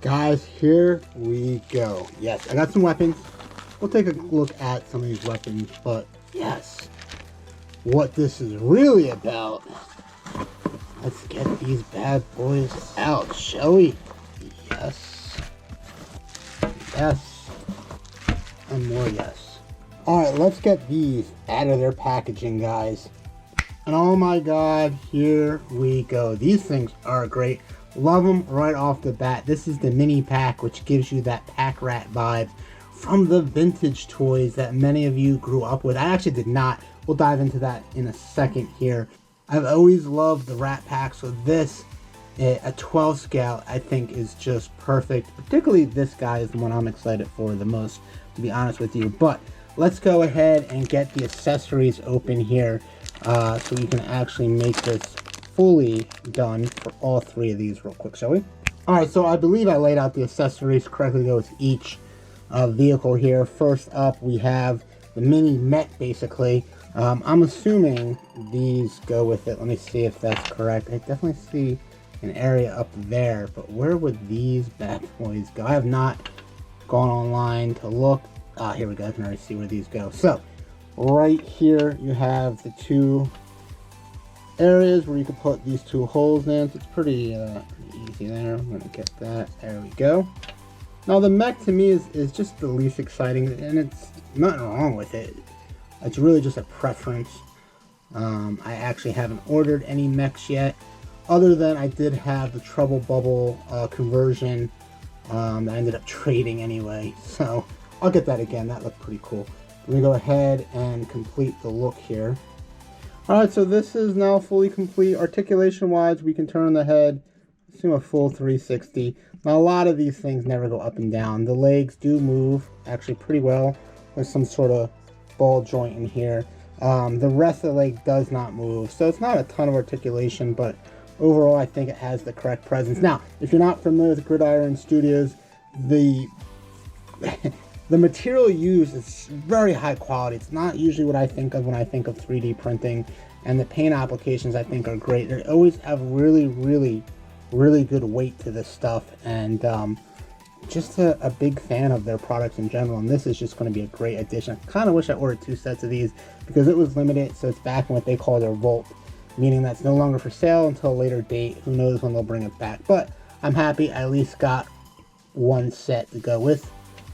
guys, here we go. Yes, I got some weapons. We'll take a look at some of these weapons, but yes, what this is really about. Let's get these bad boys out, shall we? Yes. Yes. And more yes. Alright, let's get these out of their packaging, guys. And oh my god, here we go. These things are great. Love them right off the bat. This is the mini pack, which gives you that pack rat vibe from the vintage toys that many of you grew up with. I actually did not. We'll dive into that in a second here. I've always loved the rat pack, so this, a 12 scale, I think is just perfect. Particularly this guy is the one I'm excited for the most, to be honest with you. But let's go ahead and get the accessories open here so we can actually make this fully done for all three of these real quick, shall we? Alright, so I believe I laid out the accessories correctly with each vehicle here. First up, we have the mini mech, basically. I'm assuming these go with it. Let me see if that's correct. I definitely see an area up there, but where would these bad boys go? I have not gone online to look. Here we go. I can already see where these go. So, right here you have the two areas where you can put these two holes in. So it's pretty easy there. I'm going to get that. There we go. Now, the mech to me is just the least exciting, and it's nothing wrong with it. It's really just a preference. I actually haven't ordered any mechs yet, other than I did have the Trouble Bubble conversion that I ended up trading anyway. So I'll get that again. That looked pretty cool. Let me go ahead and complete the look here. Alright, so this is now fully complete. Articulation wise, we can turn the head, assume a full 360. Now a lot of these things never go up and down. The legs do move actually pretty well. There's some sort of ball joint in here. The rest of the leg does not move, so it's not a ton of articulation, but overall I think it has the correct presence. Now, if you're not familiar with Gridiron Studios, the the material used is very high quality. It's not usually what I think of when I think of 3D printing, and the paint applications I think are great. They always have really good weight to this stuff, and just a big fan of their products in general, and this is just going to be a great addition. I kind of wish I ordered 2 sets of these because it was limited, so it's back in what they call their vault, meaning that's no longer for sale until a later date. Who knows when they'll bring it back, but I'm happy I at least got 1 set to go with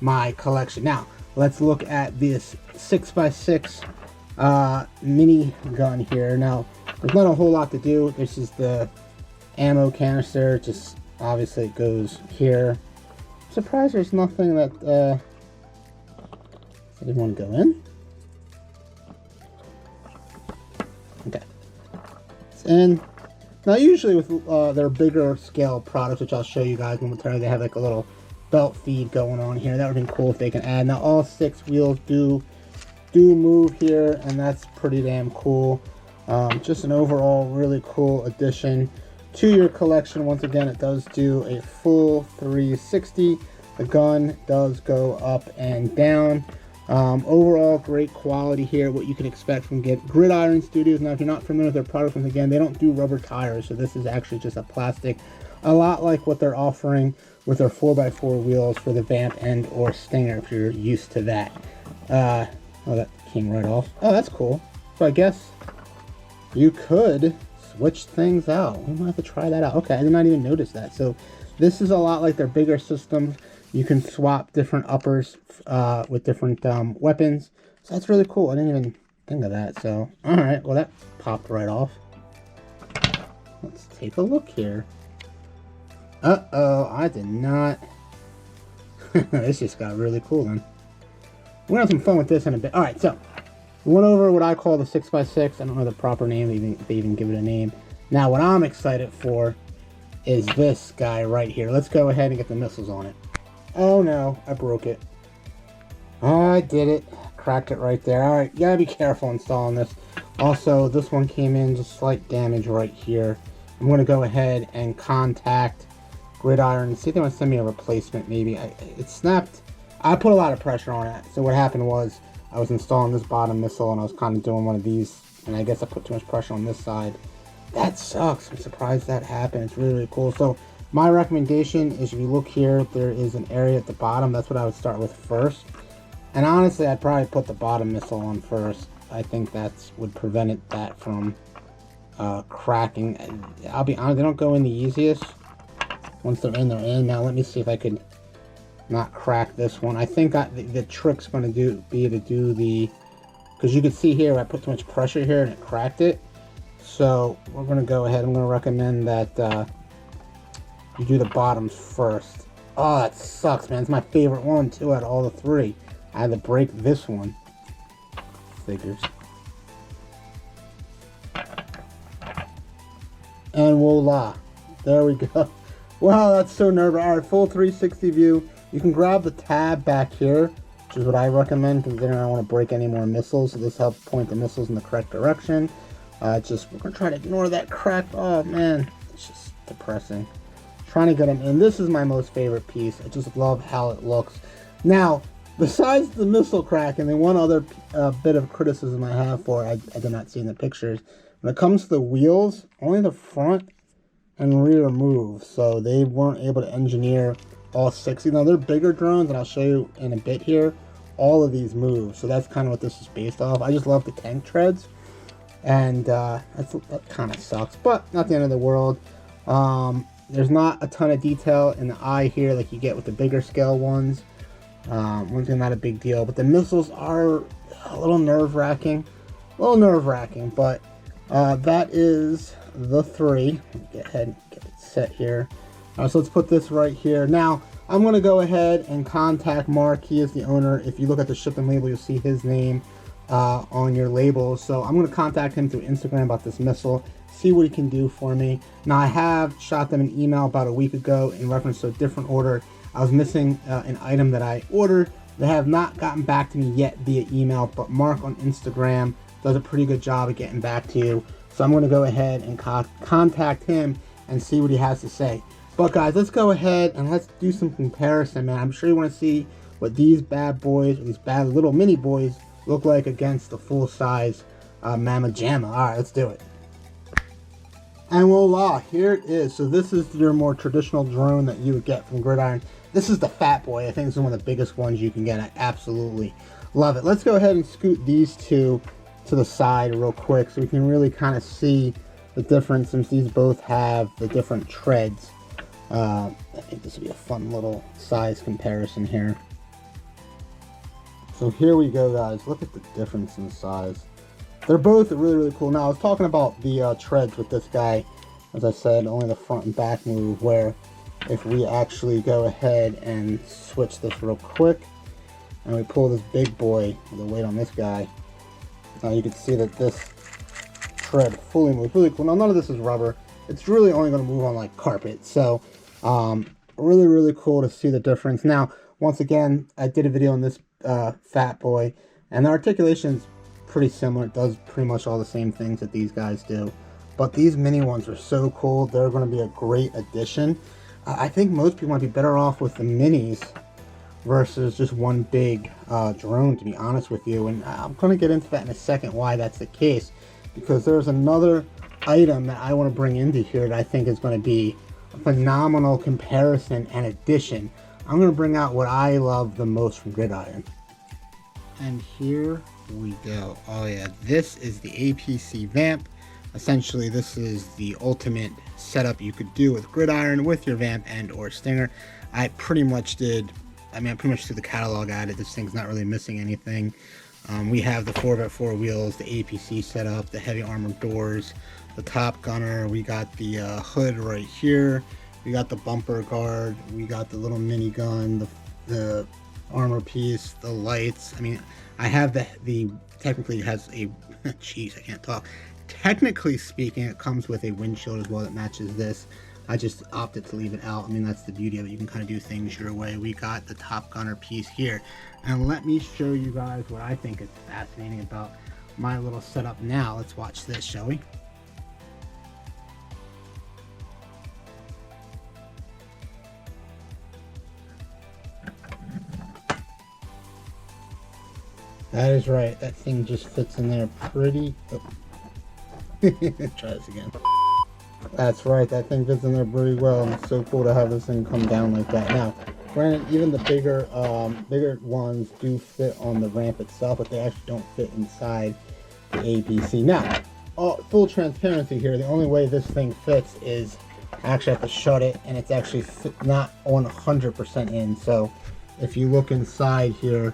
my collection. Now let's look at this 6x6 mini gun here. Now there's not a whole lot to do. This is the ammo canister, just obviously it goes here. Surprised there's nothing that I didn't want to go in. Okay, it's in. Now usually with their bigger scale products, which I'll show you guys momentarily, they have like a little belt feed going on here. That would have been cool if they can add. Now all 6 wheels do move here, and that's pretty damn cool. Just an overall really cool addition to your collection. Once again, it does do a full 360. The gun does go up and down. Overall, great quality here. What you can expect from Gridiron Studios. Now, if you're not familiar with their products, once again, they don't do rubber tires, so this is actually just a plastic. A lot like what they're offering with their 4x4 wheels for the Vamp and or Stinger, if you're used to that. Oh, that came right off. Oh, that's cool. So I guess you could switch things out. We might have to try that out. Okay, I did not even notice that. So this is a lot like their bigger systems. You can swap different uppers with different weapons. So that's really cool. I didn't even think of that. So, alright, well that popped right off. Let's take a look here. Uh-oh, I did not. This just got really cool then. We're gonna have some fun with this in a bit. Alright, so we went over what I call the 6x6. I don't know the proper name, they even give it a name. Now what I'm excited for is this guy right here. Let's go ahead and get the missiles on it. Oh no, I broke it. Oh, I did it. Cracked it right there. Alright, you gotta be careful installing this. Also, this one came in just slight damage right here. I'm gonna go ahead and contact Gridiron and see if they want to send me a replacement maybe. It snapped. I put a lot of pressure on it. So what happened was I was installing this bottom missile and I was kind of doing one of these, and I guess I put too much pressure on this side. That sucks. I'm surprised that happened. It's really, really cool. So My recommendation is, if you look here, there is an area at the bottom. That's what I would start with first. And honestly, I'd probably put the bottom missile on first. I think that's would prevent that from cracking. I'll be honest, they don't go in the easiest. Once they're in, they're in. Now let me see if I could not crack this one. I think the trick's going to be to do the, because you can see here I put too much pressure here and it cracked it. So we're going to go ahead. I'm going to recommend that you do the bottoms first. Oh, that sucks, man. It's my favorite one too out of all the three. I had to break this one. Figures. And voila. There we go. Wow, that's so nerve-wracking. Alright, full 360 view. You can grab the tab back here, which is what I recommend, because then I don't want to break any more missiles. So this helps point the missiles in the correct direction. We're going to try to ignore that crack. Oh, man. It's just depressing. Trying to get them in. This is my most favorite piece. I just love how it looks. Now, besides the missile crack, and then one other bit of criticism I have for I did not see in the pictures, when it comes to the wheels, only the front and rear move, so they weren't able to engineer all 60. Now they're bigger drones, and I'll show you in a bit here, all of these move, so that's kind of what this is based off. I just love the tank treads, and that kind of sucks, but not the end of the world. There's not a ton of detail in the eye here like you get with the bigger scale ones. Once again, not a big deal, but the missiles are a little nerve-wracking, but that is the three. Let me get ahead and get it set here. So let's put this right here. Now I'm going to go ahead and contact Mark. He is the owner. If you look at the shipping label, you'll see his name on your label. So I'm going to contact him through Instagram about this missile, see what he can do for me. Now I have shot them an email about a week ago in reference to a different order. I was missing an item that I ordered. They have not gotten back to me yet via email, but Mark on Instagram does a pretty good job of getting back to you. So I'm going to go ahead and contact him and see what he has to say. But guys, let's go ahead and let's do some comparison, man. I'm sure you want to see what these bad boys, or these bad little mini boys, look like against the full-size Mamma Jamma. Alright, let's do it. And voila, here it is. So this is your more traditional drone that you would get from Gridiron. This is the Fat Boy. I think it's one of the biggest ones you can get. I absolutely love it. Let's go ahead and scoot these two to the side real quick so we can really kind of see the difference, since these both have the different treads. I think this would be a fun little size comparison here. So here we go, guys. Look at the difference in size. They're both really, really cool. Now, I was talking about the treads with this guy. As I said, only the front and back move, where if we actually go ahead and switch this real quick, and we pull this big boy, the weight on this guy, now you can see that this tread fully moves. Really cool. Now, none of this is rubber. It's really only going to move on like carpet. So, really, really cool to see the difference. Now, once again, I did a video on this Fat Boy, and the articulation's pretty similar. It does pretty much all the same things that these guys do. But these mini ones are so cool. They're going to be a great addition. I think most people might be better off with the minis versus just one big drone, to be honest with you. And I'm going to get into that in a second, why that's the case. Because there's another item that I want to bring into here that I think is going to be a phenomenal comparison and addition. I'm going to bring out what I love the most from Gridiron. And here we go. Oh yeah, this is the APC Vamp. Essentially, this is the ultimate setup you could do with Gridiron with your Vamp and or Stinger. I pretty much threw the catalog at it. This thing's not really missing anything. We have the 4x4 wheels, the APC setup, the heavy armored doors, the top gunner. We got the hood right here. We got the bumper guard. We got the little mini gun, the armor piece, the lights. I mean, I have the technically has a jeez, I can't talk. Technically speaking, it comes with a windshield as well that matches this. I just opted to leave it out. I mean, that's the beauty of it. You can kind of do things your way. We got the top gunner piece here. And let me show you guys what I think is fascinating about my little setup now. Let's watch this, shall we? That is right. That thing just fits in there pretty... Oh. Try this again. That's right, that thing fits in there pretty well, and it's so cool to have this thing come down like that. Now, granted, even the bigger ones do fit on the ramp itself, but they actually don't fit inside the APC. Now, full transparency here, the only way this thing fits is I actually have to shut it, and it's actually not 100% in. So if you look inside here,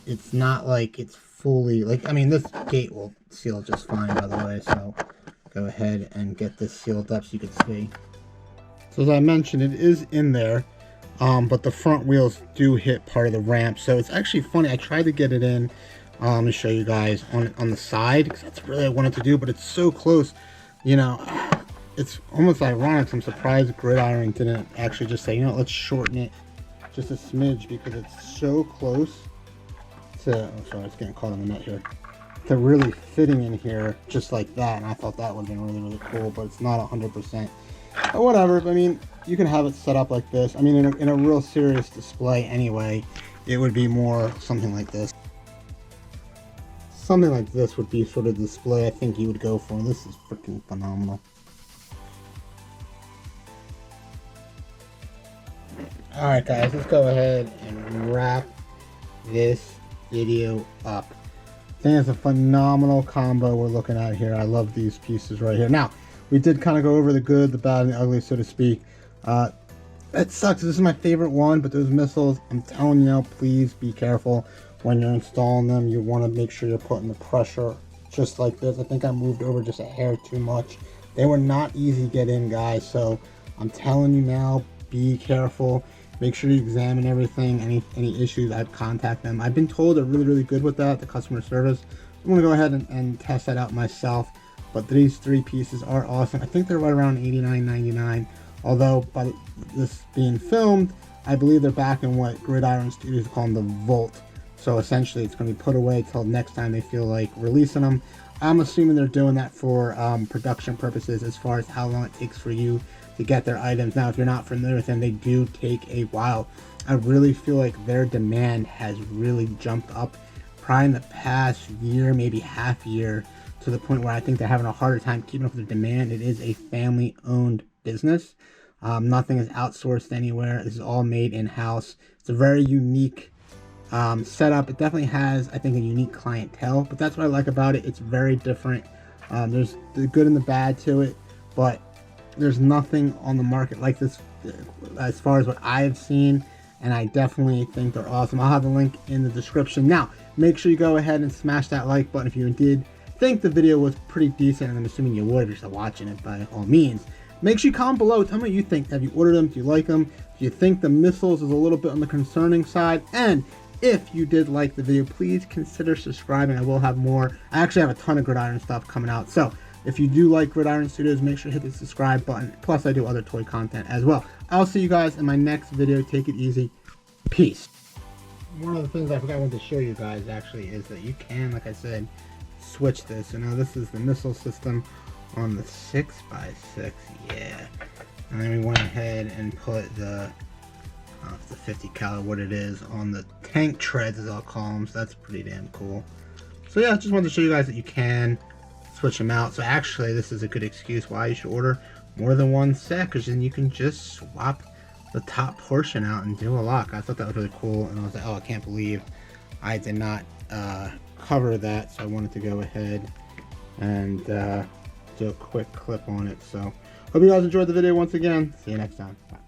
it's not like it's fully, like, I mean, this gate will seal just fine, by the way, so go ahead and get this sealed up so you can see. So as I mentioned, it is in there, but the front wheels do hit part of the ramp. So it's actually funny, I tried to get it in, let me show you guys on the side, because that's really what I wanted to do, but it's so close, you know. It's almost ironic. I'm surprised Gridiron didn't actually just say, you know, let's shorten it just a smidge, because it's so close to, oh sorry, it's getting caught on the net here, to really fitting in here just like that. And I thought that would have been really, really cool, but it's not 100%. But whatever, I mean, you can have it set up like this. I mean, in a real serious display anyway, it would be more something like this. Something like this would be sort of display I think you would go for. This is freaking phenomenal. Alright guys, let's go ahead and wrap this video up. I think it's a phenomenal combo we're looking at here. I love these pieces right here. Now, we did kind of go over the good, the bad, and the ugly, so to speak. It sucks. This is my favorite one, but those missiles, I'm telling you now, please be careful when you're installing them. You want to make sure you're putting the pressure just like this. I think I moved over just a hair too much. They were not easy to get in, guys, so I'm telling you now, be careful. Make sure you examine everything. Any issues, I'd contact them. I've been told they're really, really good with that, the customer service. I'm going to go ahead and test that out myself. But these three pieces are awesome. I think they're right around $89.99. Although, by this being filmed, I believe they're back in what Gridiron Studios call them the Vault. So essentially, it's going to be put away till next time they feel like releasing them. I'm assuming they're doing that for production purposes, as far as how long it takes for you to get their items. Now, if you're not familiar with them, they do take a while. I really feel like their demand has really jumped up probably in the past year, maybe half year, to the point where I think they're having a harder time keeping up with the demand. It is a family-owned business. Nothing is outsourced anywhere. This is all made in-house. It's a very unique setup. It definitely has, I think, a unique clientele, but that's what I like about it. It's very different. There's the good and the bad to it, but there's nothing on the market like this as far as what I've seen, and I definitely think they're awesome. I'll have the link in the description. Now, make sure you go ahead and smash that like button if you did think the video was pretty decent, and I'm assuming you would if you're still watching it, by all means. Make sure you comment below. Tell me what you think. Have you ordered them? Do you like them? Do you think the missiles is a little bit on the concerning side? And if you did like the video, please consider subscribing. I will have more. I actually have a ton of Gridiron stuff coming out. So if you do like Gridiron Studios, make sure to hit the subscribe button. Plus, I do other toy content as well. I'll see you guys in my next video. Take it easy. Peace. One of the things I forgot I wanted to show you guys actually is that you can, like I said, switch this. So now this is the missile system on the 6x6. Yeah. And then we went ahead and put the the 50 cal, what it is, on the tank treads, as I'll call them. So that's pretty damn cool. So yeah, just wanted to show you guys that you can switch them out. So actually, this is a good excuse why you should order more than one set, because then you can just swap the top portion out and do a lock. I thought that was really cool, and I was like, oh, I can't believe I did not cover that. So I wanted to go ahead and do a quick clip on it. So hope you guys enjoyed the video once again. See you next time. Bye.